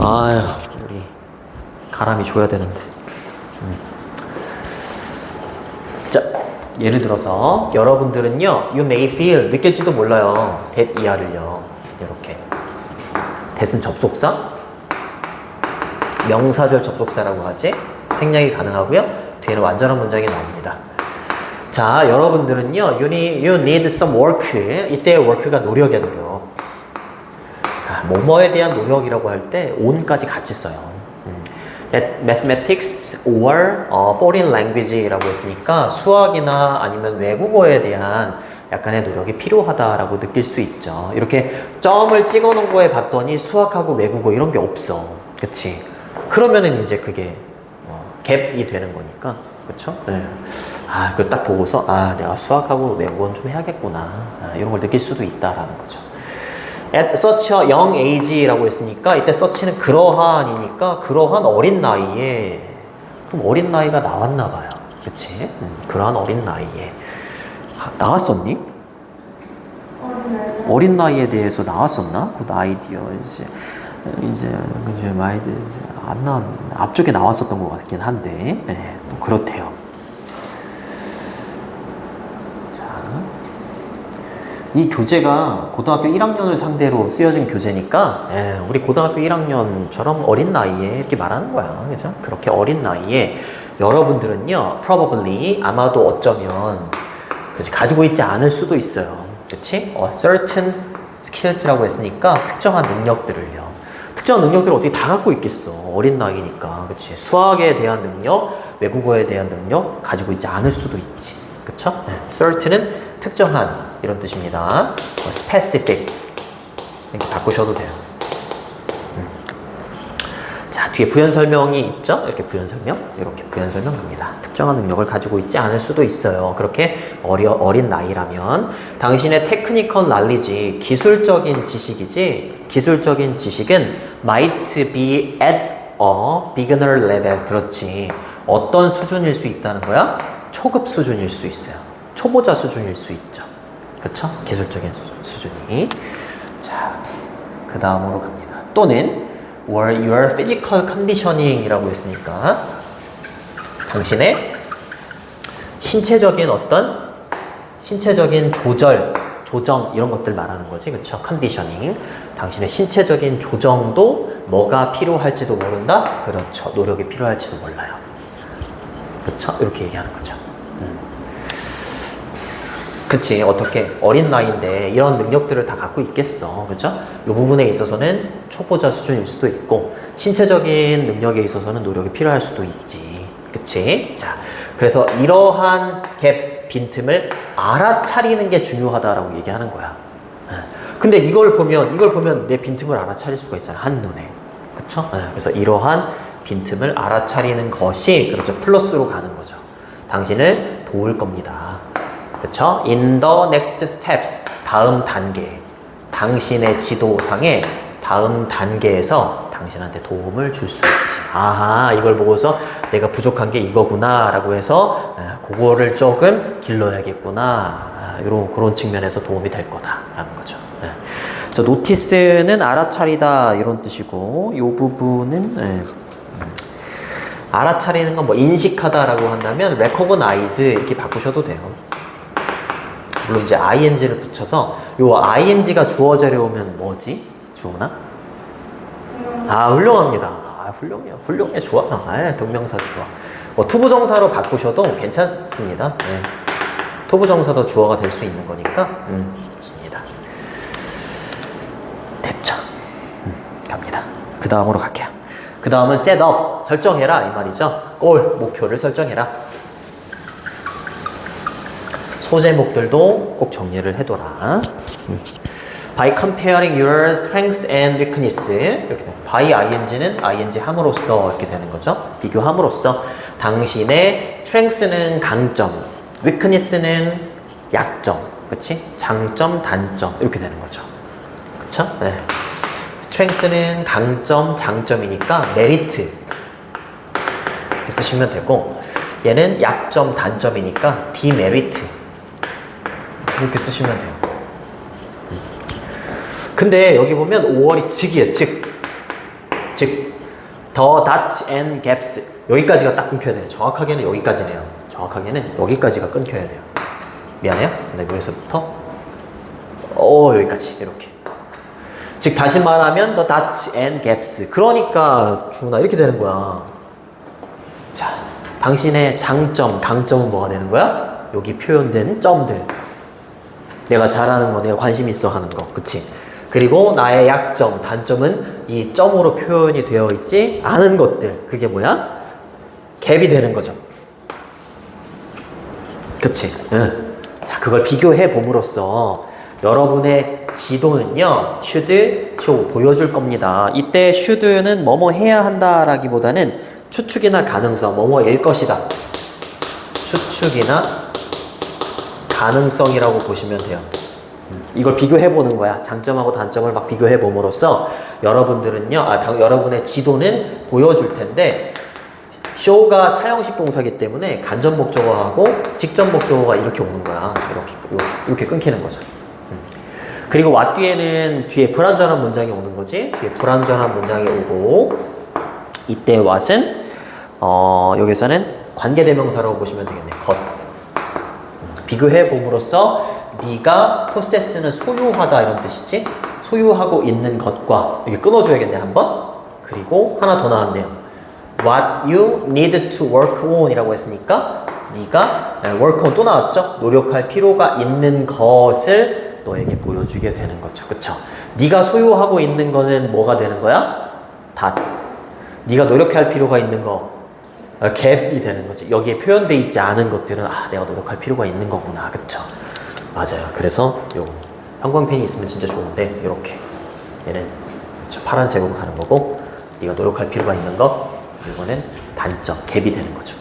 아유, 우리 가람이 줘야 되는데. 자, 예를 들어서 여러분들은요, you may feel, 느낄지도 몰라요. that 이하를요. 이렇게. that은 접속사, 명사절 접속사라고 하지. 생략이 가능하고요. 뒤에는 완전한 문장이 나옵니다. 자, 여러분들은요, you need some work. 이때 work가 노력이야, 노력. 뭐뭐에 대한 노력이라고 할 때 on까지 같이 써요. Mathematics or foreign language라고 했으니까 수학이나 아니면 외국어에 대한 약간의 노력이 필요하다라고 느낄 수 있죠. 이렇게 점을 찍어 놓은 거에 봤더니 수학하고 외국어 이런 게 없어. 그치? 그러면은 이제 그게 갭이 되는 거니까. 그쵸? 네. 아, 그거 딱 보고서 내가 수학하고 외국어는 좀 해야겠구나. 이런 걸 느낄 수도 있다라는 거죠. At such a young age라고 했으니까 이때 such는 그러한이니까 그러한 어린 나이에. 그럼 어린 나이가 나왔나 봐요. 그치? 그러한 어린 나이에. 나왔었니? 어린 나이에 대해서 나왔었나? 그 아이디어 이제 마이드 안 나왔. 앞쪽에 나왔었던 것 같긴 한데, 네, 또 그렇대요. 이 교재가 고등학교 1학년을 상대로 쓰여진 교재니까 우리 고등학교 1학년처럼 어린 나이에 이렇게 말하는 거야. 그죠? 그렇게 어린 나이에 여러분들은요, probably, 아마도 어쩌면 그치? 가지고 있지 않을 수도 있어요. 그치? certain skills라고 했으니까 특정한 능력들을요. 특정한 능력들을 어떻게 다 갖고 있겠어. 어린 나이니까. 그치? 수학에 대한 능력, 외국어에 대한 능력 가지고 있지 않을 수도 있지. 그쵸? certain은 특정한 이런 뜻입니다. specific 이렇게 바꾸셔도 돼요. 자, 뒤에 부연 설명이 있죠? 이렇게 부연 설명, 이렇게 부연 설명합니다. 특정한 능력을 가지고 있지 않을 수도 있어요. 그렇게 어린 나이라면 당신의 technical knowledge, 기술적인 지식이지. 기술적인 지식은 might be at a beginner level. 그렇지. 어떤 수준일 수 있다는 거야? 초급 수준일 수 있어요. 초보자 수준일 수 있죠. 그쵸? 기술적인 수준이. 자, 그 다음으로 갑니다. 또는 or your physical conditioning 이라고 했으니까 당신의 신체적인 조정 이런 것들 말하는 거지. 그쵸? conditioning. 당신의 신체적인 조정도 뭐가 필요할지도 모른다? 그렇죠. 노력이 필요할지도 몰라요. 그쵸? 이렇게 얘기하는 거죠. 그치, 어떻게 어린 나이인데 이런 능력들을 다 갖고 있겠어. 그죠? 이 부분에 있어서는 초보자 수준일 수도 있고 신체적인 능력에 있어서는 노력이 필요할 수도 있지. 그치? 자, 그래서 이러한 갭, 빈틈을 알아차리는 게 중요하다라고 얘기하는 거야. 근데 이걸 보면 내 빈틈을 알아차릴 수가 있잖아, 한눈에. 그쵸? 그래서 이러한 빈틈을 알아차리는 것이 그렇죠, 플러스로 가는 거죠. 당신을 도울 겁니다. 그쵸? In the next steps, 다음 단계. 당신의 지도상의 다음 단계에서 당신한테 도움을 줄 수 있지. 아하, 이걸 보고서 내가 부족한 게 이거구나 라고 해서 그거를 조금 길러야겠구나. 그런 측면에서 도움이 될 거다라는 거죠. 그래서 노티스는 알아차리다 이런 뜻이고, 이 부분은 알아차리는 건 뭐 인식하다라고 한다면 recognize 이렇게 바꾸셔도 돼요. 물론 이제 ing를 붙여서 요 ing가 주어 자리에 오면 뭐지? 주어나? 훌륭합니다. 훌륭해. 좋아. 동명사 주어. 투부정사로 바꾸셔도 괜찮습니다. 투부정사도 주어가 될 수 있는 거니까 좋습니다. 됐죠. 갑니다. 그 다음으로 갈게요. 그 다음은 set up, 설정해라 이 말이죠. 골, 목표를 설정해라. 소제목들도 꼭 정리를 해둬라. By comparing your strengths and weakness 이렇게 됩니다. by ing는 ing 함으로써 이렇게 되는 거죠. 비교함으로써 당신의 strengths는 강점, weakness는 약점, 그렇지? 장점, 단점 이렇게 되는 거죠. 그렇죠? 네. strengths는 강점, 장점이니까 merit 이렇게 쓰시면 되고, 얘는 약점, 단점이니까 demerit 이렇게 쓰시면 돼요. 근데 여기 보면 5월이 즉이에요. 즉 The dots and gaps. 여기까지가 딱 끊겨야 돼요. 정확하게는 여기까지네요. 정확하게는 여기까지가 끊겨야 돼요. 미안해요. 근데 여기서부터 여기까지 이렇게. 즉 다시 말하면 the dots and gaps. 그러니까 준아 이렇게 되는 거야. 자, 당신의 장점, 강점은 뭐가 되는 거야? 여기 표현된 점들. 내가 잘하는 거, 내가 관심 있어 하는 거, 그치? 그리고 나의 약점, 단점은 이 점으로 표현이 되어 있지 않은 것들. 그게 뭐야? 갭이 되는 거죠. 그치? 응. 자, 그걸 비교해 봄으로써 여러분의 지도는요, should, show, 보여줄 겁니다. 이때 should는 뭐뭐 해야 한다라기보다는 추측이나 가능성, 뭐뭐일 것이다. 추측이나 가능성이라고 보시면 돼요. 이걸 비교해 보는 거야. 장점하고 단점을 막 비교해 봄으로써 여러분들은요, 여러분의 지도는 보여줄 텐데, show가 사형식 동사기 때문에 간접 목적어하고 직접 목적어가 이렇게 오는 거야. 이렇게 끊기는 거죠. 그리고 what 뒤에는 뒤에 불완전한 문장이 오는 거지. 뒤에 불완전한 문장이 오고, 이때 what은 여기서는 관계대명사라고 보시면 되겠네. 것. 비교해 봄으로써 네가 possess는 소유하다 이런 뜻이지. 소유하고 있는 것과 이렇게 끊어줘야겠네 한번. 그리고 하나 더 나왔네요. What you need to work on 이라고 했으니까 네가 work on 또 나왔죠. 노력할 필요가 있는 것을 너에게 보여주게 되는 거죠. 그쵸? 네가 소유하고 있는 거는 뭐가 되는 거야? 다. 네가 노력할 필요가 있는 거 갭이 되는 거지. 여기에 표현되어 있지 않은 것들은 내가 노력할 필요가 있는 거구나. 그쵸? 맞아요. 그래서 요 형광펜이 있으면 진짜 좋은데 이렇게 얘는 파란색으로 가는 거고, 네가 노력할 필요가 있는 거, 이거는 단점, 갭이 되는 거죠.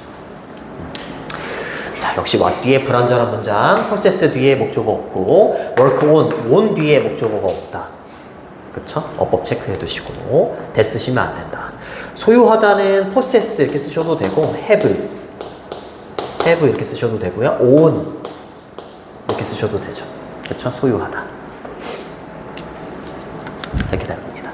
자, 역시 what 뒤에 불완전한 문장, process 뒤에 목적어 없고, work on 뒤에 목적어가 없다. 그쵸? 어법 체크해 두시고, 대 쓰시면 안 된다. 소유하다는 possess 이렇게 쓰셔도 되고, have 이렇게 쓰셔도 되고요. own 이렇게 쓰셔도 되죠. 그쵸? 소유하다. 이렇게 되는 겁니다.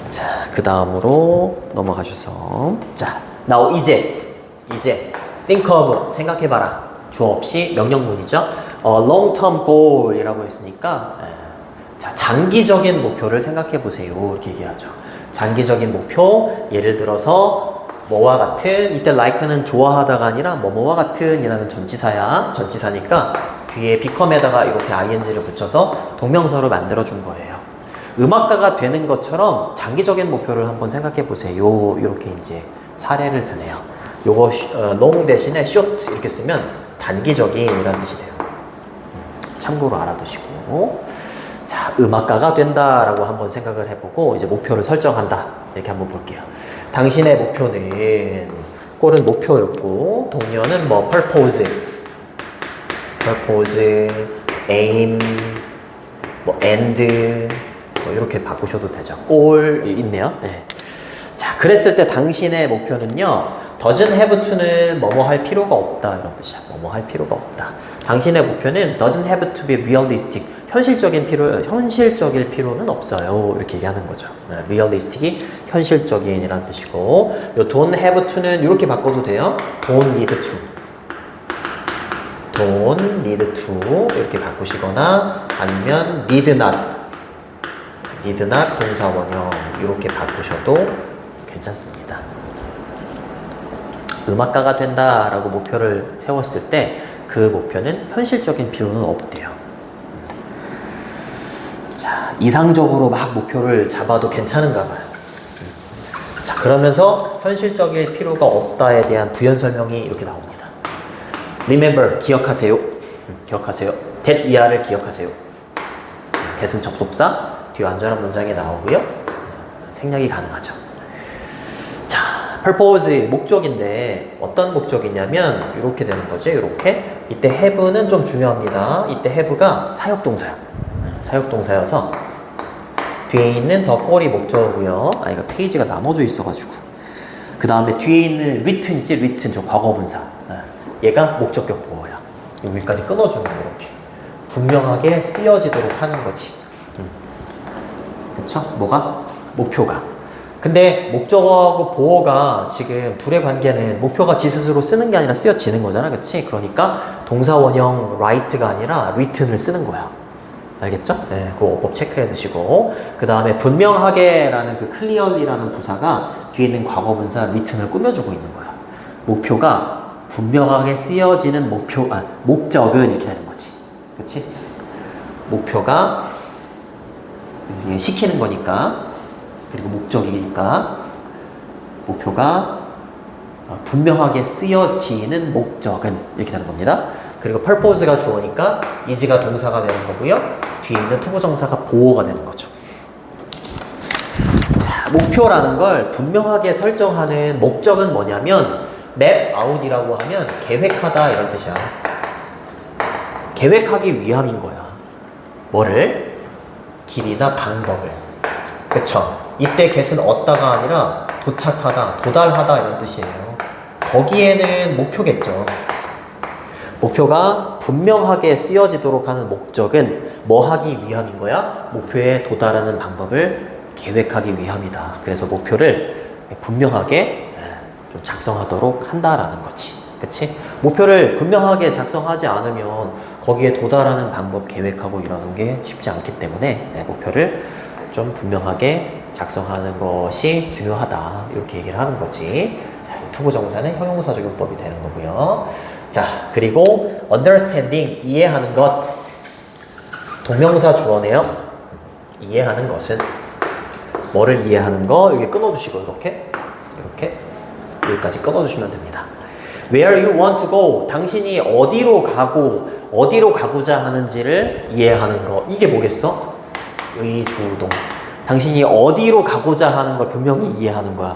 자, 그 다음으로 넘어가셔서, 자, now 이제 think of 생각해봐라. 주어 없이 명령문이죠. long term goal이라고 했으니까, 자, 장기적인 목표를 생각해보세요. 이렇게 얘기하죠. 장기적인 목표, 예를 들어서 뭐와 같은, 이때 like는 좋아하다가 아니라 뭐뭐와 같은 이라는 전치사야. 전치사니까 뒤에 become에다가 이렇게 ing를 붙여서 동명사로 만들어준 거예요. 음악가가 되는 것처럼 장기적인 목표를 한번 생각해 보세요. 이렇게 이제 사례를 드네요. 요거 long 대신에 short 이렇게 쓰면 단기적인이라는 뜻이 돼요. 참고로 알아두시고, 자, 음악가가 된다라고 한번 생각을 해보고 이제 목표를 설정한다. 이렇게 한번 볼게요. 당신의 목표는 꼴은 목표였고, 동료는 뭐 purpose, aim, 뭐 end 뭐 이렇게 바꾸셔도 되죠. 골 있네요. 네. 자, 그랬을 때 당신의 목표는요, doesn't have to는 뭐뭐 할 필요가 없다 이런 뜻이야. 뭐뭐 할 필요가 없다. 당신의 목표는 doesn't have to be realistic. 현실적일 필요는 없어요. 이렇게 얘기하는 거죠. 네, realistic이 현실적인이라는 뜻이고, 요 don't have to는 이렇게 바꿔도 돼요. don't need to. don't need to 이렇게 바꾸시거나, 아니면 need not 동사 원형 이렇게 바꾸셔도 괜찮습니다. 음악가가 된다라고 목표를 세웠을 때 그 목표는 현실적인 필요는 없대요. 자, 이상적으로 막 목표를 잡아도 괜찮은가 봐요. 자, 그러면서 현실적일 필요가 없다에 대한 부연 설명이 이렇게 나옵니다. Remember, 기억하세요. that 이하를 기억하세요. that은 접속사, 뒤에 완전한 문장이 나오고요. 생략이 가능하죠. 자, purpose, 목적인데 어떤 목적이냐면 이렇게 되는 거죠. 이렇게. 이때 have는 좀 중요합니다. 이때 have가 사역동사요. 사역동사여서 뒤에 있는 더 꼴이 목적어고요. 이거 페이지가 나눠져 있어가지고. 그 다음에 뒤에 있는 written 있지? written 저 과거분사. 얘가 목적격 보어요. 여기까지 끊어주는 거 이렇게 분명하게 쓰여지도록 하는 거지. 그쵸? 뭐가? 목표가. 근데 목적어하고 보어가 지금 둘의 관계는 목표가 지 스스로 쓰는 게 아니라 쓰여지는 거잖아. 그치? 그러니까 동사 원형 write가 아니라 written을 쓰는 거야. 알겠죠? 네, 그 어법 체크해 두시고. 그 다음에 분명하게 라는 그 clearly라는 부사가 뒤에 있는 과거분사 written을 꾸며주고 있는 거야. 목표가 분명하게 쓰여지는 목적은 이렇게 되는 거지. 그치? 목표가 시키는 거니까, 그리고 목적이니까, 목표가 분명하게 쓰여지는 목적은 이렇게 되는 겁니다. 그리고 purpose가 주어니까 is가 동사가 되는 거고요. 뒤에 있는 투부정사가 보어가 되는 거죠. 자, 목표라는 걸 분명하게 설정하는 목적은 뭐냐면 map out이라고 하면 계획하다 이런 뜻이야. 계획하기 위함인 거야. 뭐를? 길이나 방법을. 그쵸? 이때 get은 얻다가 아니라 도착하다, 도달하다 이런 뜻이에요. 거기에는 목표겠죠. 목표가 분명하게 쓰여지도록 하는 목적은 뭐 하기 위함인 거야? 목표에 도달하는 방법을 계획하기 위함이다. 그래서 목표를 분명하게 좀 작성하도록 한다라는 거지. 그치? 목표를 분명하게 작성하지 않으면 거기에 도달하는 방법 계획하고 이러는 게 쉽지 않기 때문에 목표를 좀 분명하게 작성하는 것이 중요하다. 이렇게 얘기를 하는 거지. 투부정사는 형용사 적용법이 되는 거고요. 자, 그리고 understanding, 이해하는 것. 동명사 주어네요. 이해하는 것은 뭐를 이해하는 거? 여기 끊어주시고 이렇게 여기까지 끊어주시면 됩니다. Where you want to go, 당신이 어디로 가고자 하는지를 이해하는 거. 이게 뭐겠어? 의주동. 당신이 어디로 가고자 하는 걸 분명히 이해하는 거야.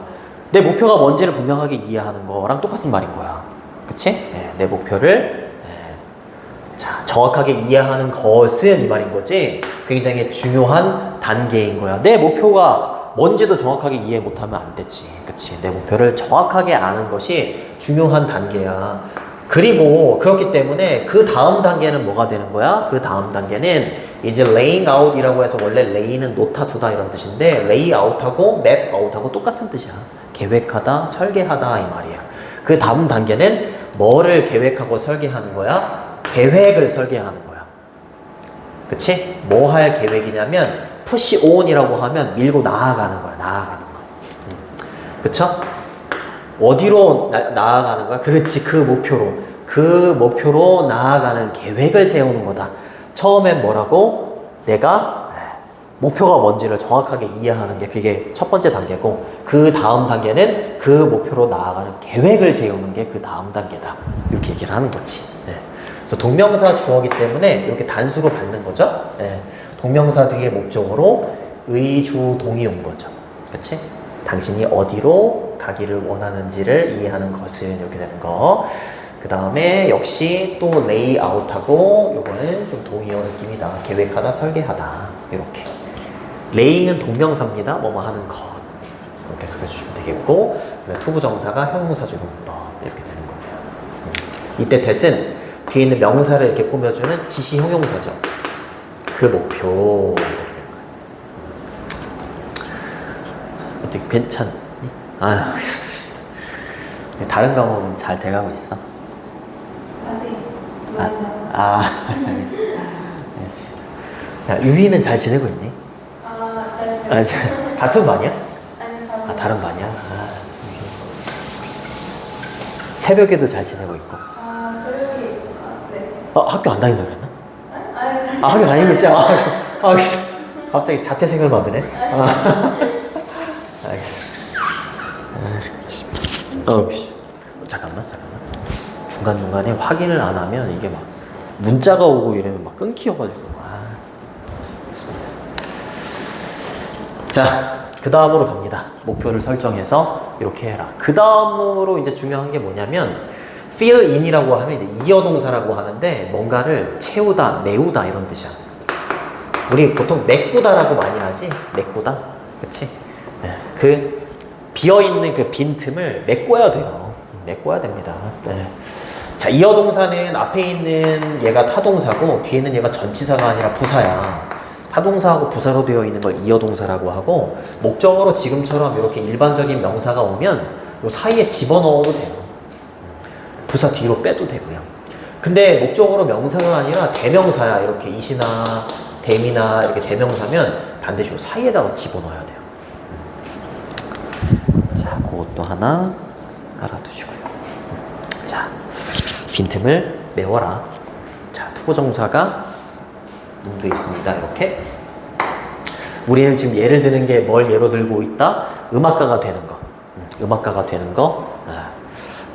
내 목표가 뭔지를 분명하게 이해하는 거랑 똑같은 말인 거야. 그치? 네, 내 목표를 자, 정확하게 이해하는 것은 이 말인 거지. 굉장히 중요한 단계인 거야. 내 목표가 뭔지도 정확하게 이해 못하면 안 되지. 그치? 내 목표를 정확하게 아는 것이 중요한 단계야. 그리고 그렇기 때문에 그 다음 단계는 뭐가 되는 거야? 그 다음 단계는 이제 laying out이라고 해서 원래 lay는 놓다 두다 이런 뜻인데 lay out하고 map out하고 똑같은 뜻이야. 계획하다, 설계하다 이 말이야. 그 다음 단계는 뭐를 계획하고 설계하는 거야? 계획을 설계하는 거야. 그치? 뭐 할 계획이냐면 push on이라고 하면 밀고 나아가는 거야. 나아가는 거. 그쵸? 어디로 나아가는 거야? 그렇지. 그 목표로 나아가는 계획을 세우는 거다. 처음엔 뭐라고? 내가 목표가 뭔지를 정확하게 이해하는 게 그게 첫 번째 단계고, 그 다음 단계는 그 목표로 나아가는 계획을 세우는 게 그 다음 단계다. 이렇게 얘기를 하는 거지. 네. 그래서 동명사 주어기 때문에 이렇게 단수로 받는 거죠. 네. 동명사 뒤에 목적으로 의주동이 온 거죠. 그치? 당신이 어디로 가기를 원하는지를 이해하는 것은 이렇게 되는 거. 그 다음에 역시 또 레이아웃하고 요거는 좀 동의어 느낌이다. 계획하다, 설계하다. 이렇게. 레이는 동명사입니다. 뭐뭐 하는 것. 그렇게 해석해 주시면 되겠고, 투부정사가 형용사 적용법. 이렇게 되는 거고요. 이때 that은 뒤에 있는 명사를 이렇게 꾸며주는 지시 형용사죠. 그 목표. 어떻게 괜찮니? 아, 다른 과목은 잘 돼가고 있어. 알겠어. 야, 유희는 잘 지내고 있니? 같은 반이야? 다른 반이야? 새벽에도 잘 지내고 있고. 새벽에, 네. 학교 안 다닌다 그랬나? 학교 다니고 있지? 갑자기 자퇴생을 만드네? 알겠어. 잠깐만. 중간중간에 확인을 안 하면 이게 막 문자가 오고 이러면 막 끊기여가지고. 자, 그 다음으로 갑니다. 목표를 설정해서 이렇게 해라. 그 다음으로 이제 중요한 게 뭐냐면 fill in이라고 하면 이제 이어동사라고 하는데 뭔가를 채우다, 메우다 이런 뜻이야. 우리 보통 메꾸다라고 많이 하지? 메꾸다? 그치? 네. 그 비어있는 그 빈틈을 메꿔야 돼요. 메꿔야 됩니다. 네. 자, 이어 동사는 앞에 있는 얘가 타동사고 뒤에 있는 얘가 전치사가 아니라 부사야. 타동사하고 부사로 되어 있는 걸 이어 동사라고 하고 목적어로 지금처럼 이렇게 일반적인 명사가 오면 요 사이에 집어넣어도 돼요. 부사 뒤로 빼도 되고요. 근데 목적어로 명사가 아니라 대명사야. 이렇게 이시나 댐이나 이렇게 대명사면 반드시 요 사이에다가 집어넣어야 돼요. 자, 그것도 하나 알아두시고요. 자, 빈틈을 메워라. 자, 투부정사가 문도에 있습니다. 이렇게. 우리는 지금 예를 드는 게 뭘 예로 들고 있다? 음악가가 되는 거. 음악가가 되는 거.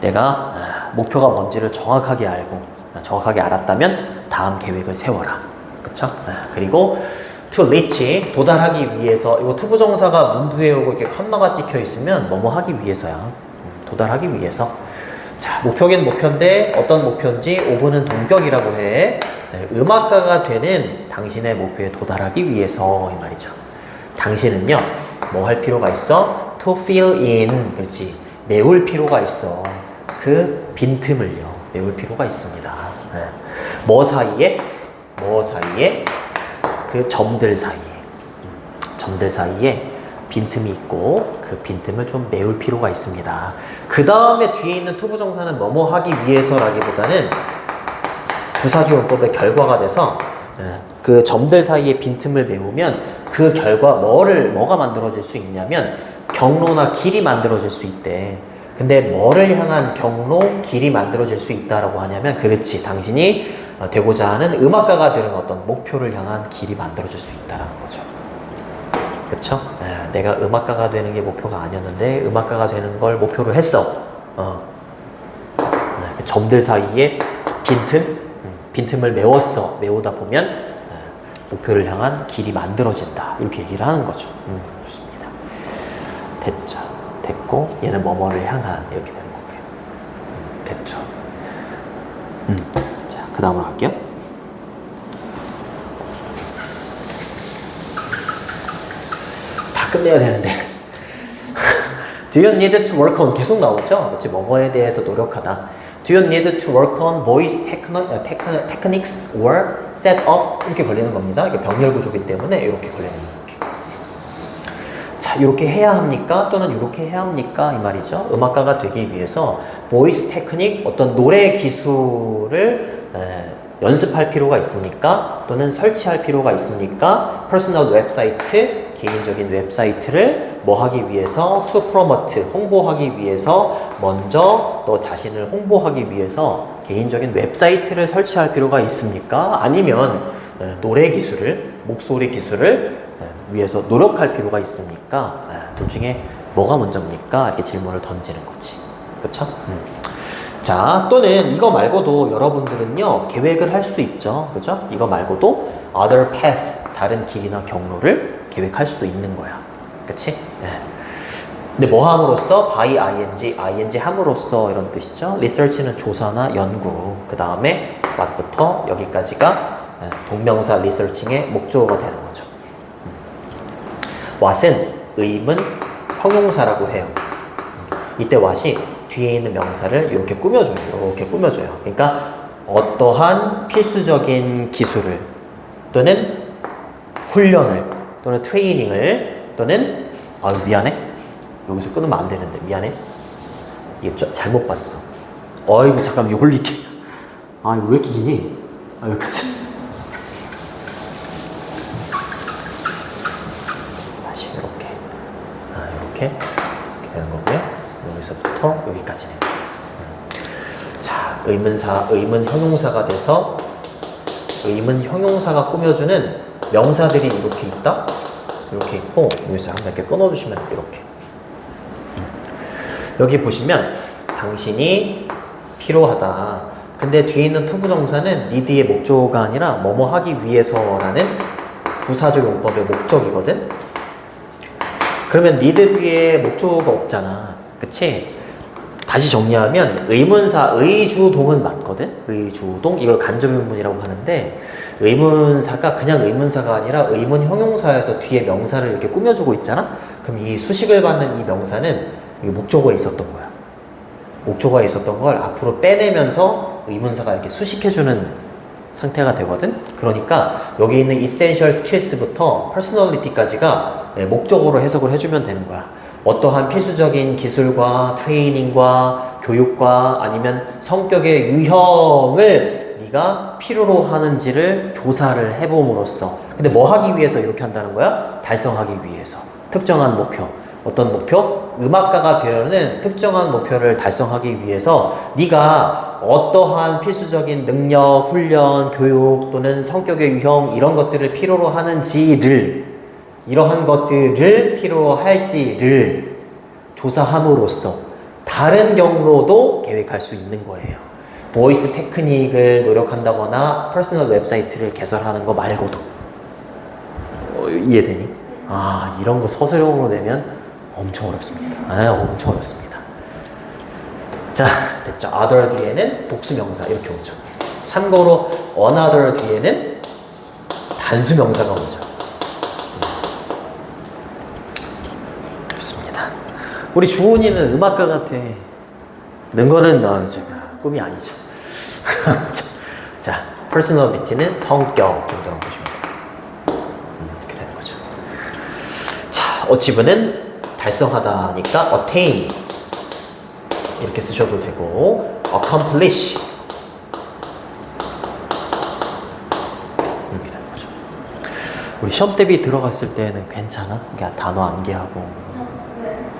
내가 목표가 뭔지를 정확하게 알고 정확하게 알았다면 다음 계획을 세워라. 그쵸? 그리고 to reach, 도달하기 위해서. 이거 투부정사가 문두에 오고 이렇게 컴마가 찍혀 있으면 뭐뭐 하기 위해서야. 도달하기 위해서. 자, 목표긴 목표인데 어떤 목표인지 오브는 동격이라고 해. 음악가가 되는 당신의 목표에 도달하기 위해서 이 말이죠. 당신은요, 뭐 할 필요가 있어? To fill in, 그렇지. 메울 필요가 있어. 그 빈틈을요, 메울 필요가 있습니다. 뭐 사이에? 뭐 사이에? 그 점들 사이에. 점들 사이에 빈틈이 있고 그 빈틈을 좀 메울 필요가 있습니다. 그 다음에 뒤에 있는 투부정사는 뭐뭐 하기 위해서라기보다는 부사주용법의 결과가 돼서 그 점들 사이에 빈틈을 메우면 그 결과 뭐가 만들어질 수 있냐면 경로나 길이 만들어질 수 있대. 근데 뭐를 향한 경로, 길이 만들어질 수 있다라고 하냐면 그렇지, 당신이 되고자 하는 음악가가 되는 어떤 목표를 향한 길이 만들어질 수 있다라는 거죠. 그쵸? 내가 음악가가 되는 게 목표가 아니었는데 음악가가 되는 걸 목표로 했어. 점들 사이에 빈틈을 메웠어. 메우다 보면 목표를 향한 길이 만들어진다. 이렇게 얘기를 하는 거죠. 좋습니다. 됐죠. 됐고 얘는 뭐뭐를 향한 이렇게 되는 거고요. 됐죠. 자, 그 다음으로 갈게요. 다 끝내야 되는데 Do you need to work on? 계속 나오죠? 그렇지? 뭐뭐에 대해서 노력하다. Do you need to work on voice techniques or set up? 이렇게 걸리는 겁니다. 이게 병렬 구조이기 때문에 이렇게 걸리는 거예요. 자, 이렇게 해야 합니까? 또는 이렇게 해야 합니까? 이 말이죠. 음악가가 되기 위해서 voice technique, 어떤 노래 기술을 연습할 필요가 있습니까? 또는 설치할 필요가 있습니까? 퍼스널 웹사이트, 개인적인 웹사이트를 뭐 하기 위해서? to promote, 홍보하기 위해서 먼저 너 자신을 홍보하기 위해서 개인적인 웹사이트를 설치할 필요가 있습니까? 아니면 노래 기술을, 목소리 기술을 위해서 노력할 필요가 있습니까? 둘 중에 뭐가 먼저입니까? 이렇게 질문을 던지는 거지. 그렇죠? 자, 또는 이거 말고도 여러분들은요, 계획을 할 수 있죠. 그죠? 이거 말고도 other path, 다른 길이나 경로를 계획할 수도 있는 거야. 그치? 근데 뭐 함으로써? by ing 함으로써 이런 뜻이죠. research는 조사나 연구. 그 다음에 what부터 여기까지가 동명사 researching의 목적어가 되는 거죠. what은 의문 형용사라고 해요. 이때 what이 뒤에 있는 명사를 이렇게 꾸며줘요. 이렇게 꾸며줘요. 그러니까 어떠한 필수적인 기술을 또는 훈련을 또는 트레이닝을 또는 미안해. 여기서 끊으면 안 되는데 미안해. 이거 잘못 봤어. 어이구 잠깐 이거 올릴게. 이거 왜 이렇게 기니? 여기까지. 다시 이렇게 이렇게 되는 거고요. 여기서부터 여기까지는. 자, 의문 형용사가 돼서 의문 형용사가 꾸며주는 명사들이 이렇게 있다. 이렇게 있고 여기서 한번 이렇게 끊어주시면 이렇게. 여기 보시면 당신이 필요하다. 근데 뒤에 있는 투부정사는 need의 목적어가 아니라 뭐뭐 하기 위해서라는 부사적 용법의 목적이거든. 그러면 need 뒤에 목적어가 없잖아. 그치? 다시 정리하면 의문사 의주동은 맞거든. 의주동, 이걸 간접의문이라고 하는데 의문사가 그냥 의문사가 아니라 의문 형용사에서 뒤에 명사를 이렇게 꾸며주고 있잖아. 그럼 이 수식을 받는 이 명사는 목적어에 있었던 거야. 목적어에 있었던 걸 앞으로 빼내면서 의문사가 이렇게 수식해주는 상태가 되거든. 그러니까 여기 있는 essential skills부터 personality까지가 목적어로 해석을 해주면 되는 거야. 어떠한 필수적인 기술과 트레이닝과 교육과 아니면 성격의 유형을 네가 필요로 하는지를 조사를 해봄으로써. 근데 뭐 하기 위해서 이렇게 한다는 거야? 달성하기 위해서. 특정한 목표. 어떤 목표? 음악가가 되려는 특정한 목표를 달성하기 위해서 네가 어떠한 필수적인 능력, 훈련, 교육 또는 성격의 유형 이런 것들을 필요로 하는지를 이러한 것들을 필요로 할지를 조사함으로써 다른 경로도 계획할 수 있는 거예요. 보이스 테크닉을 노력한다거나 퍼스널 웹사이트를 개설하는 거 말고도. 이해되니? 아, 이런 거 서술형으로 내면 엄청 어렵습니다. 엄청 어렵습니다. 자, 됐죠. other 뒤에는 복수명사 이렇게 오죠. 참고로 another 뒤에는 단수명사가 오죠. 좋습니다. 우리 주은이는 음악가 같아. 는 거는 꿈이 아니죠. 자, personality는 성격 정도로 보시면 돼요. 이렇게 되는 거죠. 자, achieve는 달성하다니까 attain 이렇게 쓰셔도 되고 accomplish 이렇게 되는 거죠. 우리 시험 대비 들어갔을 때는 괜찮아? 그러니까 단어 암기하고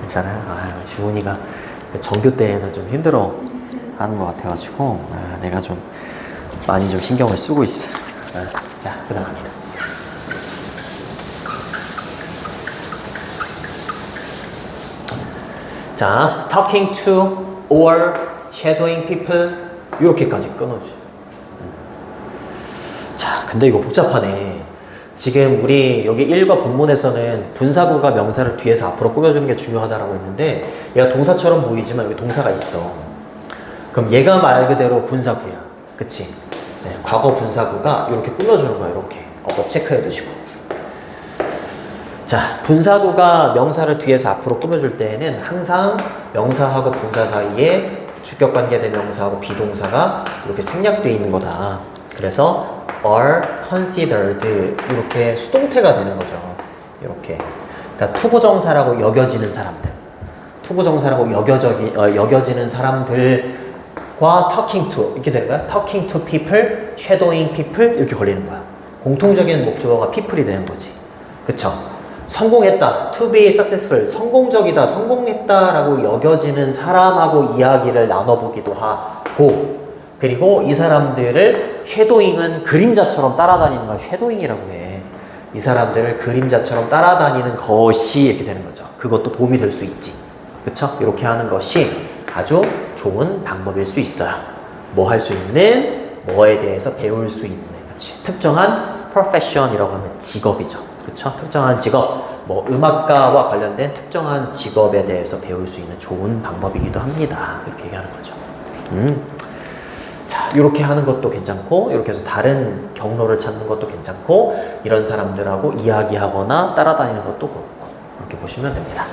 괜찮아요? 주은이가 전교 때는 좀 힘들어 하는 것 같아가지고 내가 좀 많이 좀 신경을 쓰고 있어. 자, 그 다음 갑니다. 자, talking to or shadowing people 이렇게까지 끊어주죠. 자, 근데 이거 복잡하네. 지금 우리 여기 1과 본문에서는 분사구가 명사를 뒤에서 앞으로 꾸며주는 게 중요하다라고 했는데 얘가 동사처럼 보이지만 여기 동사가 있어. 그럼 얘가 말 그대로 분사구야. 그치? 네, 과거 분사구가 이렇게 꾸며주는 거야. 이렇게. 꼭 체크해 두시고. 자, 분사구가 명사를 뒤에서 앞으로 꾸며줄 때에는 항상 명사하고 분사 사이에 주격관계 대명사하고 비동사가 이렇게 생략되어 있는 거다. 그래서 are considered 이렇게 수동태가 되는 거죠. 이렇게. 그러니까 투부정사라고 여겨지는 사람들. 투부정사라고 여겨지는 사람들과 talking to 이렇게 되는 거야. talking to people, shadowing people 이렇게 걸리는 거야. 공통적인 목적어가 people이 되는 거지. 그쵸? 성공했다. to be successful. 성공적이다. 성공했다라고 여겨지는 사람하고 이야기를 나눠보기도 하고 그리고 이 사람들을 쉐도잉은 그림자처럼 따라다니는 걸 쉐도잉이라고 해. 이 사람들을 그림자처럼 따라다니는 것이 이렇게 되는 거죠. 그것도 도움이 될 수 있지. 그쵸? 이렇게 하는 것이 아주 좋은 방법일 수 있어요. 뭐 할 수 있는, 뭐에 대해서 배울 수 있는, 그치? 특정한 profession이라고 하면 직업이죠. 그쵸? 특정한 직업, 뭐 음악가와 관련된 특정한 직업에 대해서 배울 수 있는 좋은 방법이기도 합니다. 이렇게 얘기하는 거죠. 자, 이렇게 하는 것도 괜찮고 이렇게 해서 다른 경로를 찾는 것도 괜찮고 이런 사람들하고 이야기하거나 따라다니는 것도 그렇고 그렇게 보시면 됩니다.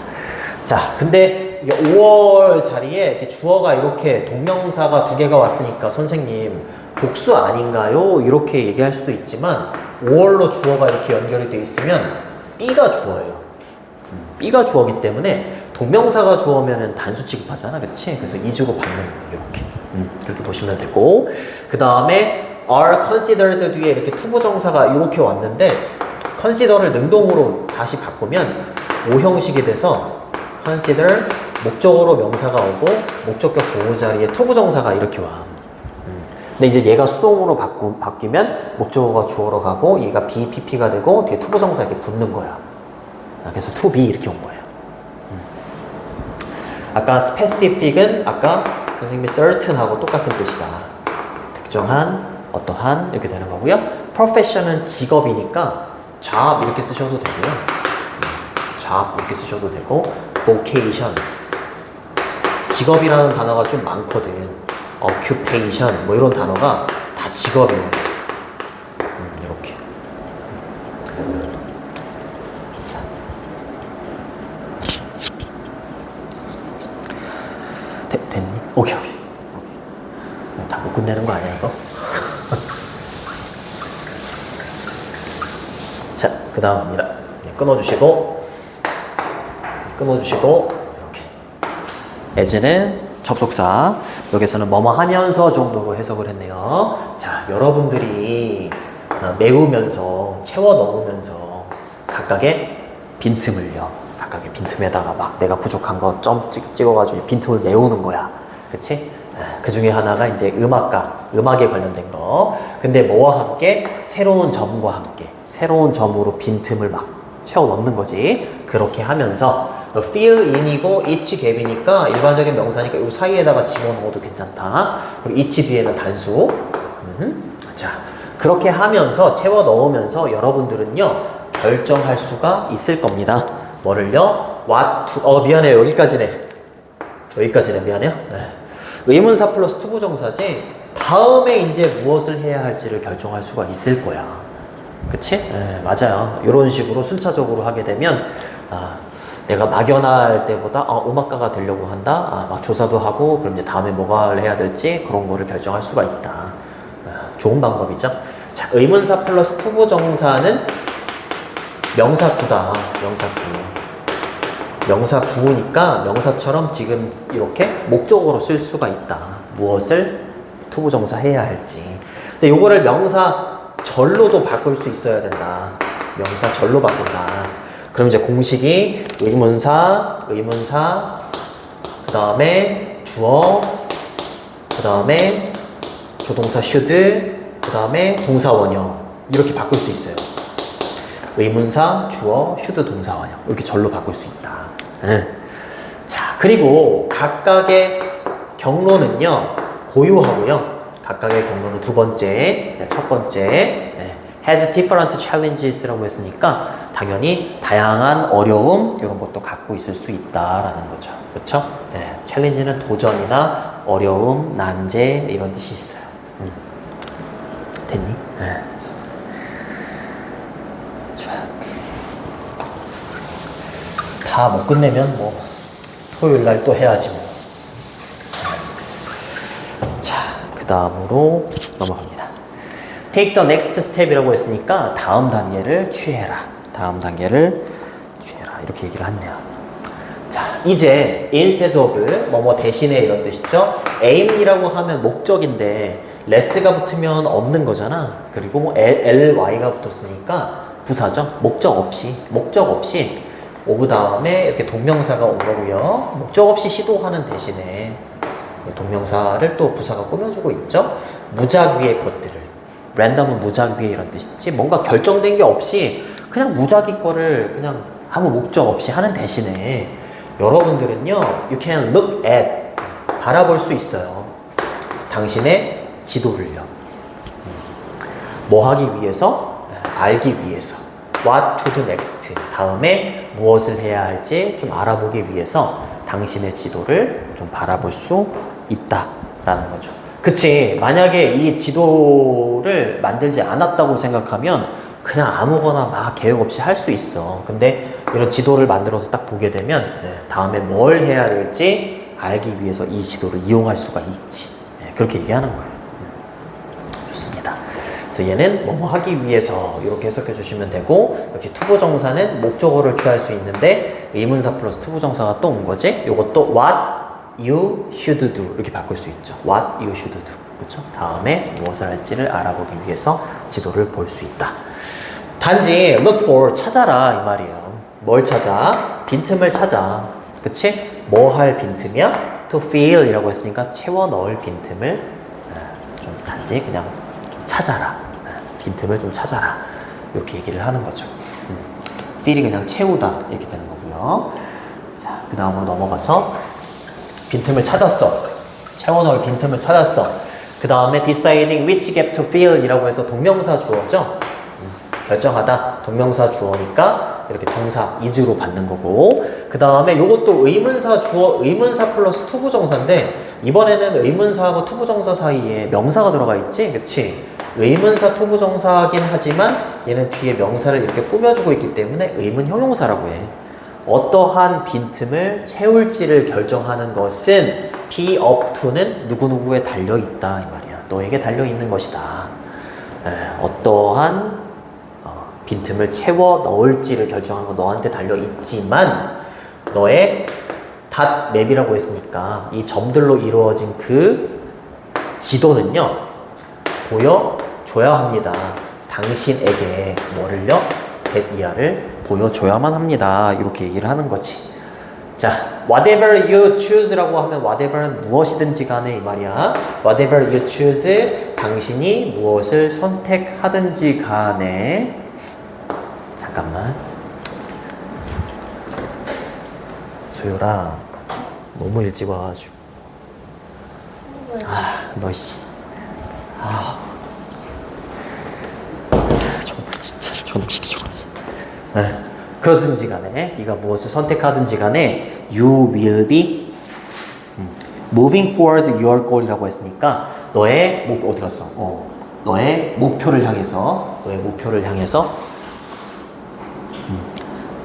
자, 근데 이게 5월 자리에 이렇게 주어가 이렇게 동명사가 2개가 왔으니까 선생님 복수 아닌가요? 이렇게 얘기할 수도 있지만 5월로 주어가 이렇게 연결이 되어 있으면 B가 주어예요. B가 주어기 때문에 동명사가 주어면은 단수 취급하잖아, 그치? 그래서 이주고 받는 거예요, 이렇게. 이렇게 보시면 되고 그 다음에 are considered 뒤에 이렇게 투부정사가 이렇게 왔는데 consider를 능동으로 다시 바꾸면 5형식이 돼서 consider 목적어로 명사가 오고 목적격 보호 자리에 투부정사가 이렇게 와. 근데 이제 얘가 수동으로 바뀌면 목적어가 주어로 가고 얘가 be, pp가 되고 뒤에 투부정사 이렇게 붙는 거야. 그래서 to be 이렇게 온 거예요. 아까 specific은 아까 선생님이 certain하고 똑같은 뜻이다. 특정한, 어떠한 이렇게 되는 거고요. profession은 직업이니까 job 이렇게 쓰셔도 되고요. job 이렇게 쓰셔도 되고 vocation 직업이라는 단어가 좀 많거든. occupation 뭐 이런 단어가 다 직업이에요. 이렇게. 자. 됐니? 오케이. 다음. 못 끝내는 거 아니야, 이거? 자, 그 다음입니다. 끊어주시고, 이렇게. as는 접속사, 여기서는 뭐뭐 하면서 정도로 해석을 했네요. 자, 여러분들이 메우면서, 채워 넣으면서 각각의 빈틈에다가 막 내가 부족한 거 점 찍어가지고 빈틈을 메우는 거야. 그치? 그 중에 하나가 이제 음악에 관련된 거. 근데 뭐와 함께? 새로운 점과 함께. 새로운 점으로 빈틈을 막 채워 넣는 거지. 그렇게 하면서 fill in이고 each gap이니까 일반적인 명사니까 이 사이에다가 집어넣어도 괜찮다. 그리고 each 뒤에는 단수. 자, 그렇게 하면서 채워 넣으면서 여러분들은요 결정할 수가 있을 겁니다. 뭐를요? what to, 미안해요. 여기까지네, 미안해요. 네. 의문사 플러스 투부정사지 다음에 이제 무엇을 해야 할지를 결정할 수가 있을 거야. 그치? 네, 맞아요. 이런 식으로 순차적으로 하게 되면 내가 막연할 때보다 음악가가 되려고 한다. 막 조사도 하고 그럼 이제 다음에 뭐가 해야 될지 그런 거를 결정할 수가 있다. 좋은 방법이죠. 자, 의문사 플러스 투부정사는 명사구다. 명사구니까 명사처럼 지금 이렇게 목적어로 쓸 수가 있다. 무엇을 투부정사 해야 할지. 근데 요거를 명사절로도 바꿀 수 있어야 된다. 명사절로 바꾼다. 그럼 이제 공식이 의문사, 그 다음에 주어, 그 다음에 조동사 should, 그 다음에 동사 원형 이렇게 바꿀 수 있어요. 의문사, 주어, should, 동사 원형 이렇게 절로 바꿀 수 있다. 자, 그리고 각각의 경로는요 고유하고요. 각각의 경로는 두 번째, 첫 번째 has different challenges라고 했으니까 당연히 다양한 어려움 이런 것도 갖고 있을 수 있다라는 거죠. 그렇죠? 챌린지는 도전이나 어려움, 난제 이런 뜻이 있어요. 됐니? 다 못 끝내면 뭐 토요일 날 또 해야지 뭐. 자, 그 다음으로 넘어갑니다. Take the next step이라고 했으니까 다음 단계를 취해라. 이렇게 얘기를 했네요. 자, 이제 instead of 뭐뭐 대신에 이런 뜻이죠. aim이라고 하면 목적인데 less가 붙으면 없는 거잖아. 그리고 ly가 붙었으니까 부사죠. 목적 없이 of 다음에 이렇게 동명사가 온 거고요. 목적 없이 시도하는 대신에 동명사를 또 부사가 꾸며주고 있죠. 무작위의 것들을. 랜덤은 무작위 이런 뜻이지. 뭔가 결정된 게 없이 그냥 무작위 거를 그냥 아무 목적 없이 하는 대신에 여러분들은요, you can look at, 바라볼 수 있어요. 당신의 지도를요. 뭐 하기 위해서? 알기 위해서. What to do next. 다음에 무엇을 해야 할지 좀 알아보기 위해서 당신의 지도를 좀 바라볼 수 있다라는 거죠. 그치? 만약에 이 지도를 만들지 않았다고 생각하면 그냥 아무거나 막 계획 없이 할 수 있어. 근데 이런 지도를 만들어서 딱 보게 되면 다음에 뭘 해야 될지 알기 위해서 이 지도를 이용할 수가 있지. 그렇게 얘기하는 거예요. 좋습니다. 그래서 얘는 뭐뭐 하기 위해서 이렇게 해석해 주시면 되고, 역시 투부정사는 목적어를 취할 수 있는데 의문사 플러스 투부정사가 또 온 거지. 요것도 what you should do 이렇게 바꿀 수 있죠. what you should do. 그렇죠? 다음에 무엇을 할지를 알아보기 위해서 지도를 볼 수 있다. 단지 look for, 찾아라 이 말이에요. 뭘 찾아? 빈틈을 찾아. 그치? 뭐 할 빈틈이야? to fill 이라고 했으니까 채워 넣을 빈틈을 좀 단지 그냥 좀 찾아라. 빈틈을 좀 찾아라. 이렇게 얘기를 하는 거죠. fill이 그냥 채우다 이렇게 되는 거고요. 자, 그 다음으로 넘어가서 빈틈을 찾았어. 채워 넣을 빈틈을 찾았어. 그 다음에 deciding which gap to fill 이라고 해서 동명사 주어죠. 결정하다. 동명사 주어니까 이렇게 동사 is로 받는 거고, 그 다음에 요것도 의문사 주어, 의문사 플러스 투부정사인데 이번에는 의문사하고 투부정사 사이에 명사가 들어가 있지. 그치? 의문사 투부정사긴 하지만 얘는 뒤에 명사를 이렇게 꾸며주고 있기 때문에 의문 형용사라고 해. 어떠한 빈틈을 채울지를 결정하는 것은 be up to는 누구누구에 달려있다 이 말이야. 너에게 달려있는 것이다. 어떠한 빈틈을 채워 넣을지를 결정하는 건 너한테 달려있지만 너의 닷 맵이라고 했으니까 이 점들로 이루어진 그 지도는요 보여줘야 합니다. 당신에게 뭐를요? that 이하를 보여줘야만 합니다. 이렇게 얘기를 하는 거지. 자, whatever you choose라고 하면 whatever는 무엇이든지 간에 이 말이야. whatever you choose, 당신이 무엇을 선택하든지 간에 잠깐만. 소율아, 너무 일찍 와가지고. 너 씨. 정말 진짜 저놈식 좋아하지. 그러든지 간에 네가 무엇을 선택하든지 간에 you will be moving forward your goal이라고 했으니까 너의 어디 갔어? 너의 목표를 향해서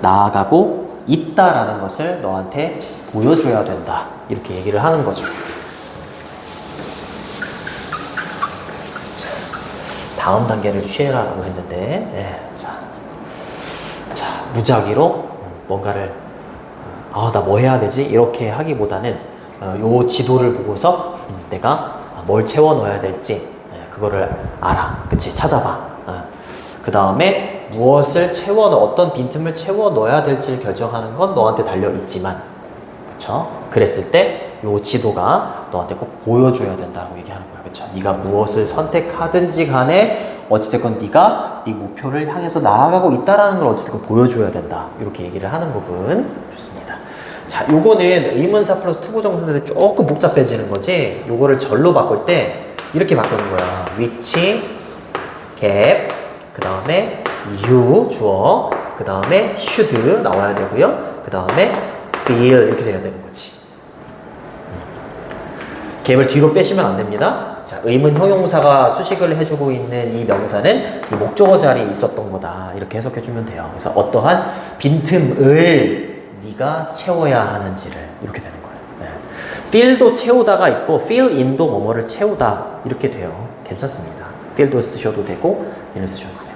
나아가고 있다라는 것을 너한테 보여줘야 된다. 이렇게 얘기를 하는 거죠. 다음 단계를 취해라라고 했는데, 자, 무작위로 뭔가를 나 뭐 해야 되지? 이렇게 하기보다는 요 지도를 보고서 내가 뭘 채워 넣어야 될지 그거를 알아. 그치? 찾아봐. 그 다음에 무엇을 어떤 빈틈을 채워 넣어야 될지를 결정하는 건 너한테 달려 있지만, 그쵸? 그랬을 때 요 지도가 너한테 꼭 보여줘야 된다고 얘기하는 거야. 그쵸? 네가 무엇을 선택하든지 간에 어찌됐건 네가 네 목표를 향해서 나아가고 있다라는 걸 어찌됐건 보여줘야 된다. 이렇게 얘기를 하는 부분. 좋습니다. 자, 요거는 의문사 플러스 투부정사인데 조금 복잡해지는 거지. 요거를 절로 바꿀 때 이렇게 바꾸는 거야. which, gap, 그 다음에 you, 주어, 그 다음에 should 나와야 되고요. 그 다음에 feel 이렇게 돼야 되는 거지. 갭을 뒤로 빼시면 안 됩니다. 자, 의문 형용사가 수식을 해주고 있는 이 명사는 이 목적어 자리에 있었던 거다. 이렇게 해석해주면 돼요. 그래서 어떠한 빈틈을 네가 채워야 하는지를 이렇게 되는 거예요. fill도 채우다가 있고 fill in도 뭐뭐를 채우다 이렇게 돼요. 괜찮습니다. fill도 쓰셔도 되고 in을 쓰셔도 되고.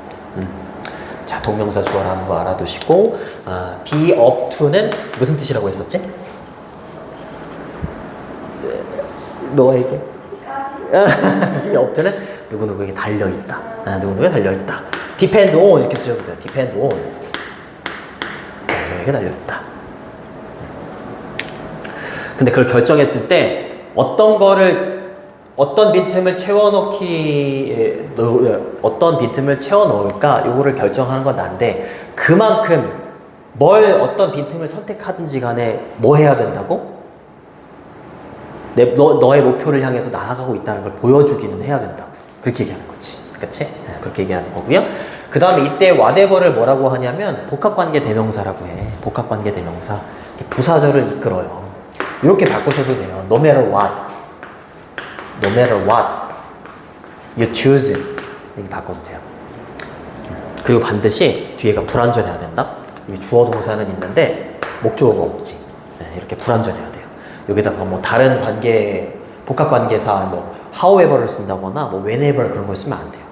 자, 동명사 주어라는 거 알아두시고 be up to는 무슨 뜻이라고 했었지? 너에게 be up to는 누구누구에게 달려있다. 누구누구에게 달려있다. depend on 이렇게 쓰셔도 돼요. depend on 너에게 달려있다. 근데 그걸 결정했을 때 어떤 빈틈을 채워 넣을까 요거를 결정하는 건 난데 그만큼 어떤 빈틈을 선택하든지 간에 뭐 해야 된다고? 너의 목표를 향해서 나아가고 있다는 걸 보여주기는 해야 된다고. 그렇게 얘기하는 거지. 그치? 그렇게 얘기하는 거고요. 그 다음에 이때 whatever를 뭐라고 하냐면 복합관계 대명사라고 해. 복합관계 대명사. 부사절을 이끌어요. 이렇게 바꾸셔도 돼요. No matter what you choose 이렇게 바꿔도 돼요. 그리고 반드시 뒤에가 불완전해야 된다. 여기 주어 동사는 있는데 목적어가 없지. 이렇게 불완전해야 돼요. 여기다가 뭐 다른 관계 복합관계사 뭐 however를 쓴다거나 뭐 whenever 그런 걸 쓰면 안 돼요.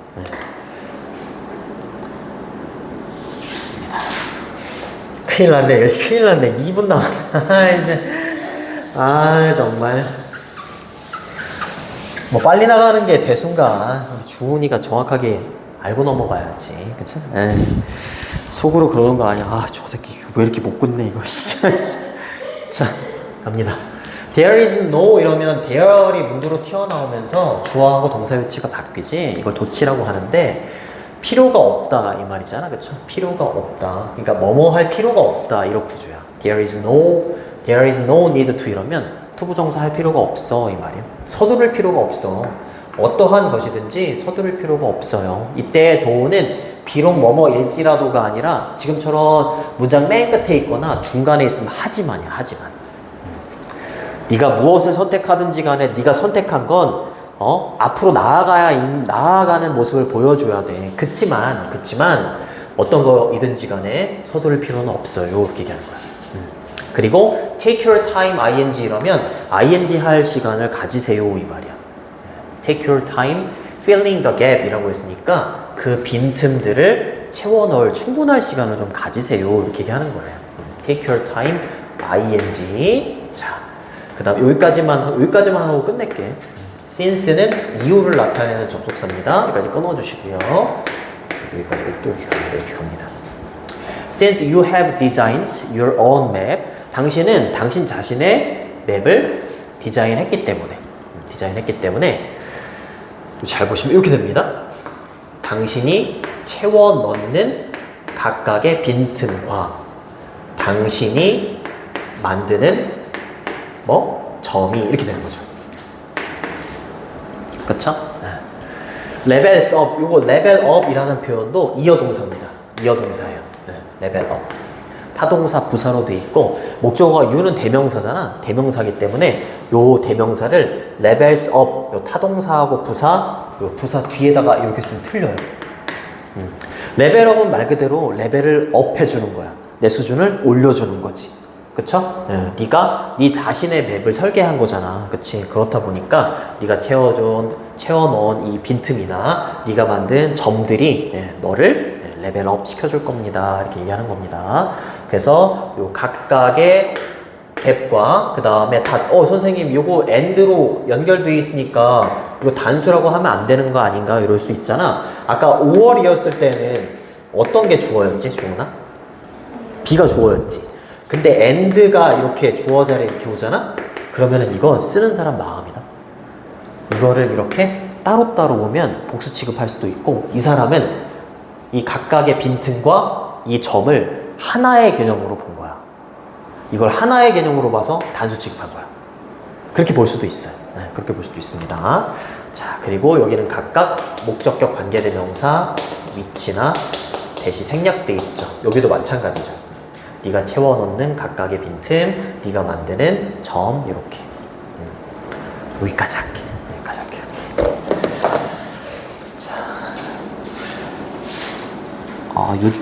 좋습니다. 큰일 났네. 2분 남았다. 이제 정말 뭐 빨리 나가는 게 대순간 주은이가 정확하게 알고 넘어가야지. 그치? 속으로 그러는 거 아니야. 저 새끼 왜 이렇게 못 끝내 이거. 자, 갑니다. There is no 이러면 there이 문도로 튀어나오면서 주어하고 동사 위치가 바뀌지. 이걸 도치라고 하는데 필요가 없다 이 말이잖아. 그쵸? 필요가 없다. 그러니까 뭐뭐 할 필요가 없다 이런 구조야. There is no need to 이러면 투부정사 할 필요가 없어 이 말이야. 서두를 필요가 없어. 어떠한 것이든지 서두를 필요가 없어요. 이때 도는 비록 뭐뭐일지라도가 아니라 지금처럼 문장 맨 끝에 있거나 중간에 있으면 하지만이야. 하지만 네가 무엇을 선택하든지 간에 네가 선택한 건 앞으로 나아가는 모습을 보여줘야 돼. 그치만 어떤 거이든지 간에 서두를 필요는 없어요. 이렇게 얘기하는 거야. 그리고 take your time ing 이러면 ing 할 시간을 가지세요 이 말이야. take your time filling the gap 이라고 했으니까 그 빈틈들을 채워 넣을 충분할 시간을 좀 가지세요. 이렇게 얘기하는 거예요. take your time, ing. 자, 그 다음 여기까지만 하고 끝낼게. since는 이유를 나타내는 접속사입니다. 여기까지 끊어주시고요. 여기까지 또 이렇게 갑니다. Since you have designed your own map, 당신은 당신 자신의 맵을 디자인했기 때문에 잘 보시면 이렇게 됩니다. 당신이 채워 넣는 각각의 빈틈과 당신이 만드는 점이 이렇게 되는 거죠. 그쵸? levels up, 요거 level up이라는 표현도 이어동사입니다. 이어동사예요. level up. 타동사 부사로 돼 있고 목적어가 you는 대명사잖아. 대명사기 때문에 요 대명사를 levels up, 요 타동사하고 요 부사 뒤에다가 이렇게 쓰면 틀려요. level up은 말 그대로 레벨을 업 해주는 거야. 내 수준을 올려주는 거지. 그쵸? 네가 네 자신의 맵을 설계한 거잖아. 그치? 그렇다 보니까 네가 채워 넣은 이 빈틈이나 네가 만든 점들이 너를 레벨업 시켜줄 겁니다. 이렇게 얘기하는 겁니다. 그래서 요 각각의 갭과 그 다음에 선생님 요거 and로 연결되어 있으니까 이거 단수라고 하면 안 되는 거 아닌가 이럴 수 있잖아. 아까 5월이었을 때는 어떤 게 주어였지, 주어나? B가 주어였지. 근데 and가 이렇게 주어 자리에 이렇게 오잖아? 그러면은 이거 쓰는 사람 마음이다. 이거를 이렇게 따로따로 보면 복수 취급할 수도 있고, 이 사람은 이 각각의 빈틈과 이 점을 하나의 개념으로 본 거야. 이걸 하나의 개념으로 봐서 단수 취급한 거야. 그렇게 볼 수도 있어요. 네, 그렇게 볼 수도 있습니다. 자, 그리고 여기는 각각 목적격 관계대명사, 위치나 대시 생략돼 있죠. 여기도 마찬가지죠. 네가 채워 넣는 각각의 빈틈, 네가 만드는 점, 이렇게. 여기까지 할게. 여기까지 할게요. 자,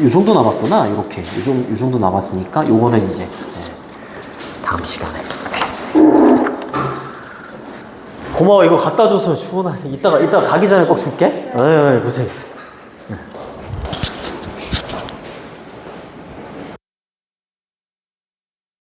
요 정도 남았구나. 이렇게 요 정도 남았으니까 요거는 이제 다음 시간에. 고마워. 이거 갖다 줘서 주원아. 이따가 가기 전에 꼭 줄게. 고생했어.